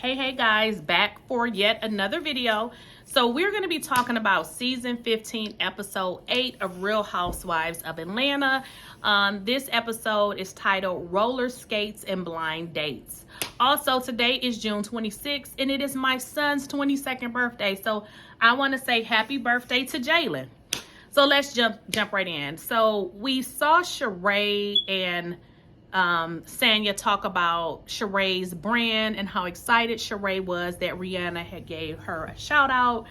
Hey guys, back for yet another video. So we're going to be talking about season 15 episode 8 of Real Housewives of Atlanta. This episode is titled Roller Skates and Blind Dates. Also, today is June 26th and it is my son's 22nd birthday, so I want to say happy birthday to Jalen. So let's jump right in. So we saw Shree and Sanya talk about Sheree's brand and how excited Shree was that Rihanna had gave her a shout out.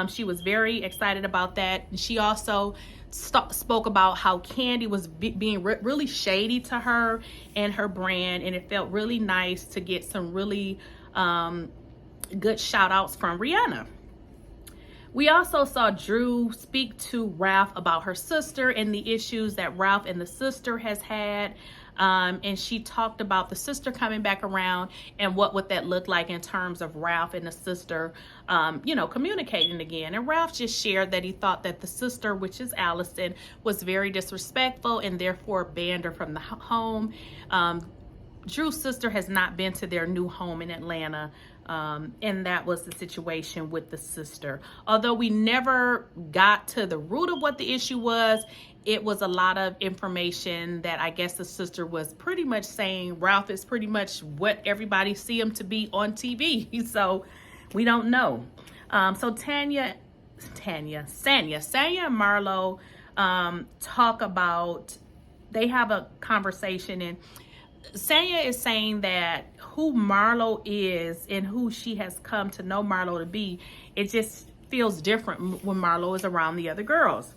She was very excited about that. And she also spoke about how Kandi was being really shady to her and her brand, and it felt really nice to get some really good shout outs from Rihanna. We also saw Drew speak to Ralph about her sister and the issues that Ralph and the sister has had. And she talked about the sister coming back around and what would that look like in terms of Ralph and the sister, communicating again. And Ralph just shared that he thought that the sister, which is Allison, was very disrespectful and therefore banned her from the home. Drew's sister has not been to their new home in Atlanta, and that was the situation with the sister. Although we never got to the root of what the issue was, it was a lot of information that I guess the sister was pretty much saying Ralph is pretty much what everybody see him to be on TV. So we don't know. So Sanya and Marlo talk about, they have a conversation, and Sanya is saying that who Marlo is and who she has come to know Marlo to be, it just feels different when Marlo is around the other girls.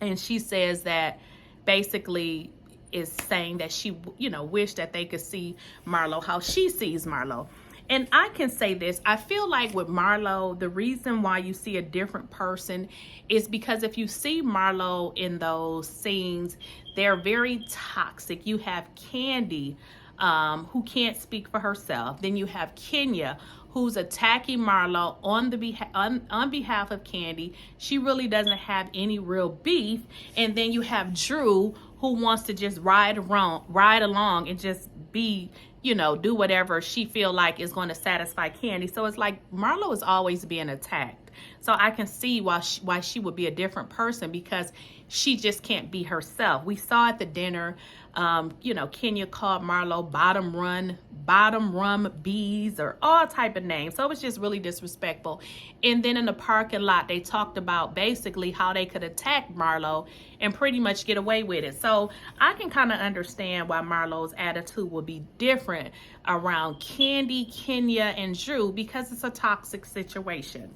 And she says that basically is saying that she, wished that they could see Marlo how she sees Marlo. And I can say this, I feel like with Marlo, the reason why you see a different person is because if you see Marlo in those scenes, they're very toxic. You have Kandi, who can't speak for herself. Then you have Kenya, who's attacking Marlo on behalf of Kandi. She really doesn't have any real beef. And then you have Drew, who wants to just ride along and just be, do whatever she feel like is going to satisfy Kandi. So it's like Marlo is always being attacked. So I can see why she would be a different person, because she just can't be herself. We saw at the dinner, Kenya called Marlo bottom run bees or all type of names. So it was just really disrespectful. And then in the parking lot, they talked about basically how they could attack Marlo and pretty much get away with it. So I can kind of understand why Marlo's attitude will be different around Kandi, Kenya, and Drew, because it's a toxic situation.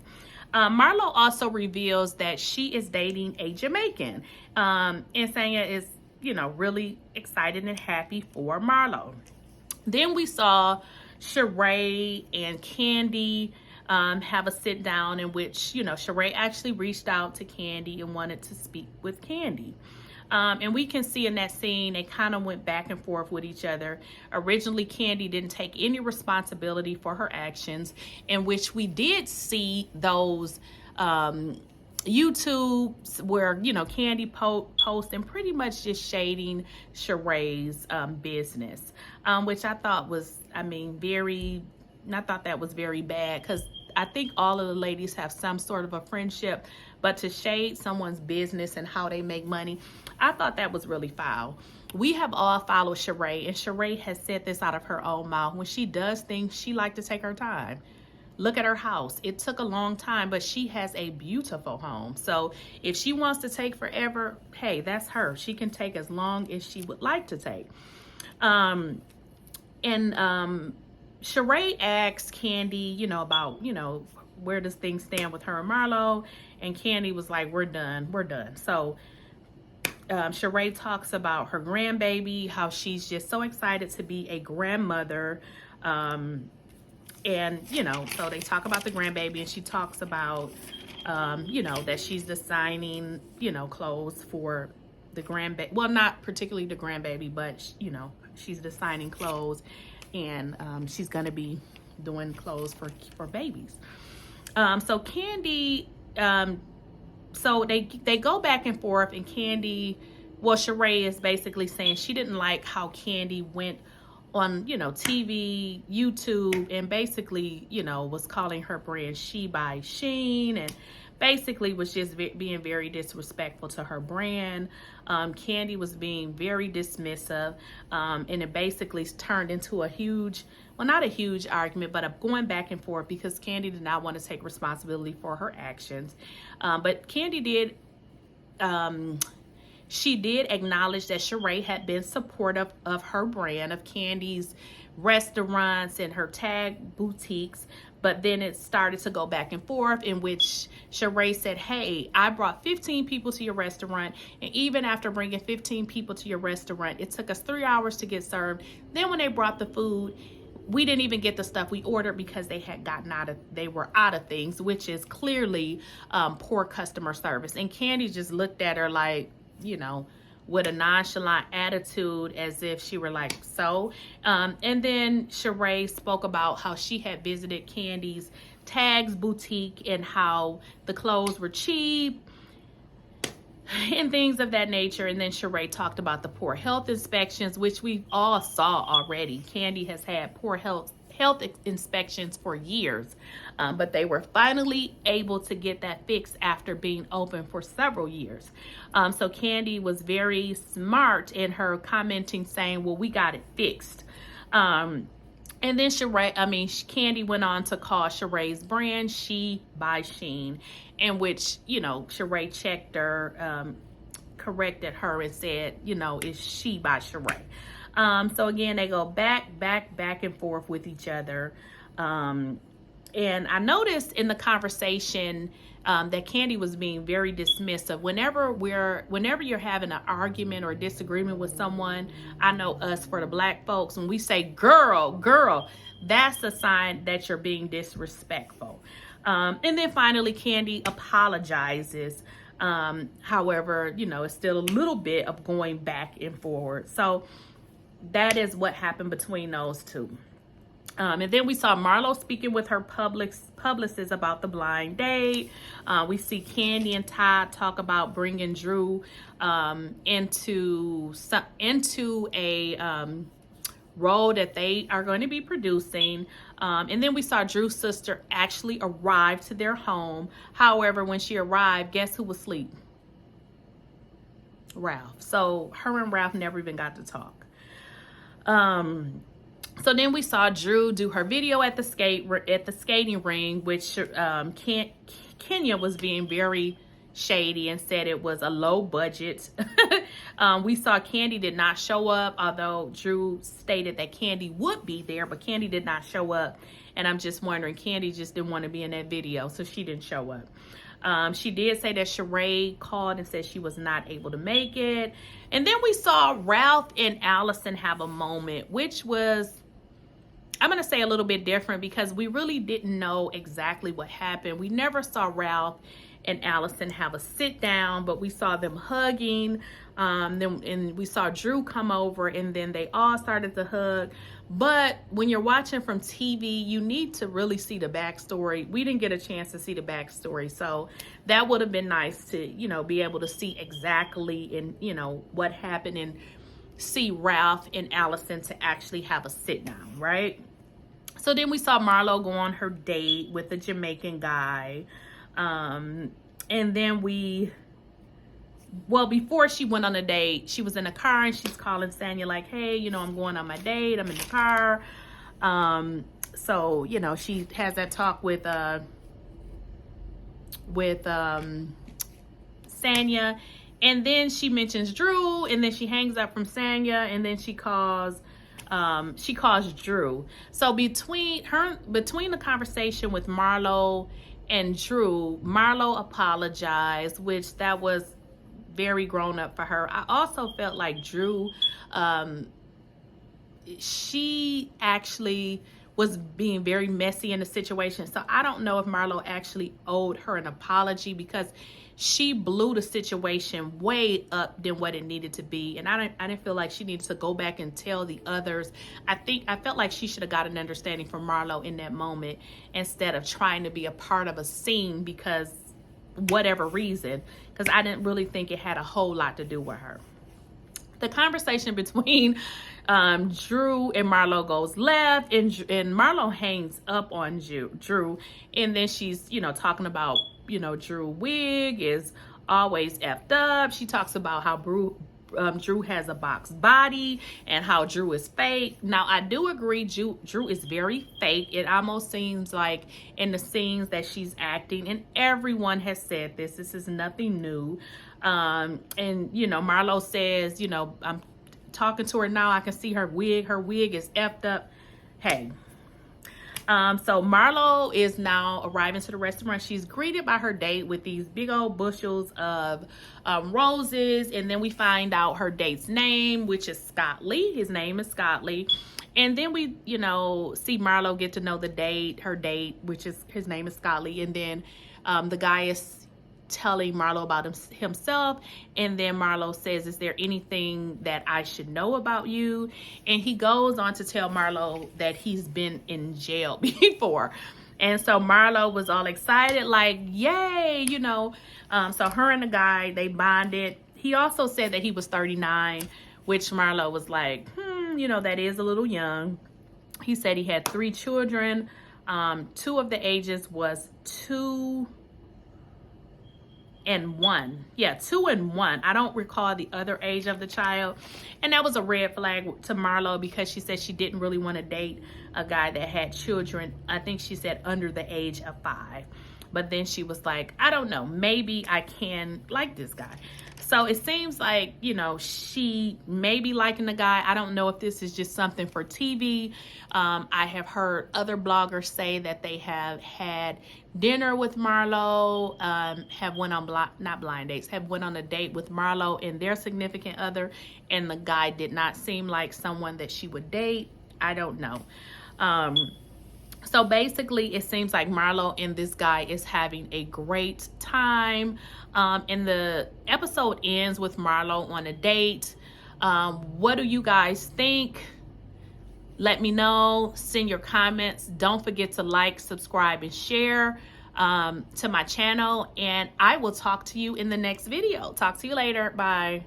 Marlo also reveals that she is dating a Jamaican. And Sanya is, really excited and happy for Marlo. Then we saw Shree and Kandi have a sit down in which, Shree actually reached out to Kandi and wanted to speak with Kandi. And we can see in that scene, they kind of went back and forth with each other. Originally, Kandi didn't take any responsibility for her actions, in which we did see those YouTubes where, Kandi post and pretty much just shading Sheree's business, which I thought was, I thought that was very bad, because I think all of the ladies have some sort of a friendship, but to shade someone's business and how they make money, I thought that was really foul. We have all followed Shree, and Shree has said this out of her own mouth. When she does things, she likes to take her time. Look at her house. It took a long time, but she has a beautiful home. So if she wants to take forever, hey, that's her. She can take as long as she would like to take. Shree asked Kandi, about, where does things stand with her and Marlo? And Kandi was like, we're done. So Shree talks about her grandbaby, how she's just so excited to be a grandmother. So they talk about the grandbaby, and she talks about, that she's designing, clothes for the grandbaby. Well, not particularly the grandbaby, but, she's designing clothes, and she's going to be doing clothes for babies. So Kandi, so they go back and forth, and Kandi, Shree is basically saying she didn't like how Kandi went on, you know, TV, YouTube, and basically, you know, was calling her brand She by Sheen, and basically was just being very disrespectful to her brand. Kandi was being very dismissive, and it basically turned into a huge, well, not a huge argument, but a going back and forth because Kandi did not want to take responsibility for her actions. But Kandi did, she did acknowledge that Shree had been supportive of her brand, of Kandi's restaurants and her tag boutiques. But then it started to go back and forth, in which Shree said, hey, I brought 15 people to your restaurant. And even after bringing 15 people to your restaurant, it took us 3 hours to get served. Then when they brought the food, we didn't even get the stuff we ordered because they had gotten they were out of things, which is clearly poor customer service. And Kandi just looked at her like, you know, with a nonchalant attitude, as if she were like, so. And then Shree spoke about how she had visited Kandi's Tags boutique and how the clothes were cheap and things of that nature. And then Shree talked about the poor health inspections, which we all saw already. Kandi has had poor health inspections for years, but they were finally able to get that fixed after being open for several years. So Kandi was very smart in her commenting, saying, well, we got it fixed. And then Kandi went on to call Shree's brand She by Sheen, in which, you know, Shree checked her, corrected her and said, you know, it's She by Shree. So again, they go back and forth with each other. And I noticed in the conversation that Kandi was being very dismissive. Whenever you're having an argument or a disagreement with someone, I know us, for the black folks, when we say girl, that's a sign that you're being disrespectful. And then finally, Kandi apologizes. However, you know, it's still a little bit of going back and forward. So that is what happened between those two. And then we saw Marlo speaking with her publicist about the blind date. We see Kandi and Todd talk about bringing Drew into a role that they are going to be producing. And then we saw Drew's sister actually arrive to their home. However, when she arrived, guess who was asleep? Ralph. So her and Ralph never even got to talk. So then we saw Drew do her video at the skating ring, which Kenya was being very shady and said it was a low budget. We saw Kandi did not show up, although Drew stated that Kandi would be there, but Kandi did not show up. And I'm just wondering, Kandi just didn't want to be in that video, so she didn't show up. She did say that Shree called and said she was not able to make it. And then we saw Ralph and Allison have a moment, which was, I'm going to say, a little bit different because we really didn't know exactly what happened. We never saw Ralph and Allison have a sit down, but we saw them hugging. And we saw Drew come over, and then they all started to hug. But when you're watching from TV, you need to really see the backstory. We didn't get a chance to see the backstory, so that would have been nice to, you know, be able to see exactly and, you know, what happened, and see Ralph and Allison to actually have a sit down, right? So then we saw Marlo go on her date with the Jamaican guy. And then before she went on a date, she was in a car and she's calling Sanya like, hey, you know, I'm going on my date. I'm in the car. So, you know, she has that talk with Sanya. And then she mentions Drew, and then she hangs up from Sanya, and then she calls Drew. So between the conversation with Marlo and Drew, Marlo apologized, which that was very grown up for her. I also felt like Drew, she actually was being very messy in the situation. So I don't know if Marlo actually owed her an apology, because she blew the situation way up than what it needed to be. And I didn't feel like she needed to go back and tell the others. I felt like she should have got an understanding from Marlo in that moment, instead of trying to be a part of a scene because whatever reason, because I didn't really think it had a whole lot to do with her. the conversation between Drew and Marlo goes left, and Marlo hangs up on Drew, and then she's, you know, talking about, you know, Drew wig is always effed up. She talks about how Drew has a box body and how Drew is fake. Now, I do agree, Drew is very fake. It almost seems like in the scenes that she's acting, and everyone has said this. This is nothing new. And, you know, Marlo says, you know, I'm talking to her now. I can see her wig. Her wig is effed up. Hey. So Marlo is now arriving to the restaurant. She's greeted by her date with these big old bushels of roses. And then we find out her date's name, which is Scott Lee. His name is Scott Lee. And then we, you know, see Marlo get to know the date, her date, which is, his name is Scott Lee. And then the guy is telling Marlo about himself, and then Marlo says, is there anything that I should know about you? And he goes on to tell Marlo that he's been in jail before. And so Marlo was all excited, like, yay, you know. So her and the guy, they bonded. He also said that he was 39, which Marlo was like, you know, that is a little young. He said he had 3 children. 2 of the ages was 2 and 1. Yeah, 2 and 1. I don't recall the other age of the child. And that was a red flag to Marlo, because she said she didn't really want to date a guy that had children. I think she said under the age of 5. But then she was like, I don't know, maybe I can like this guy. So it seems like, you know, she may be liking the guy. I don't know if this is just something for TV. I have heard other bloggers say that they have had dinner with Marlo, have went on not blind dates, have went on a date with Marlo and their significant other, and the guy did not seem like someone that she would date. I don't know. So basically, it seems like Marlo and this guy is having a great time. And the episode ends with Marlo on a date. What do you guys think? Let me know. Send your comments. Don't forget to like, subscribe, and share to my channel. And I will talk to you in the next video. Talk to you later. Bye.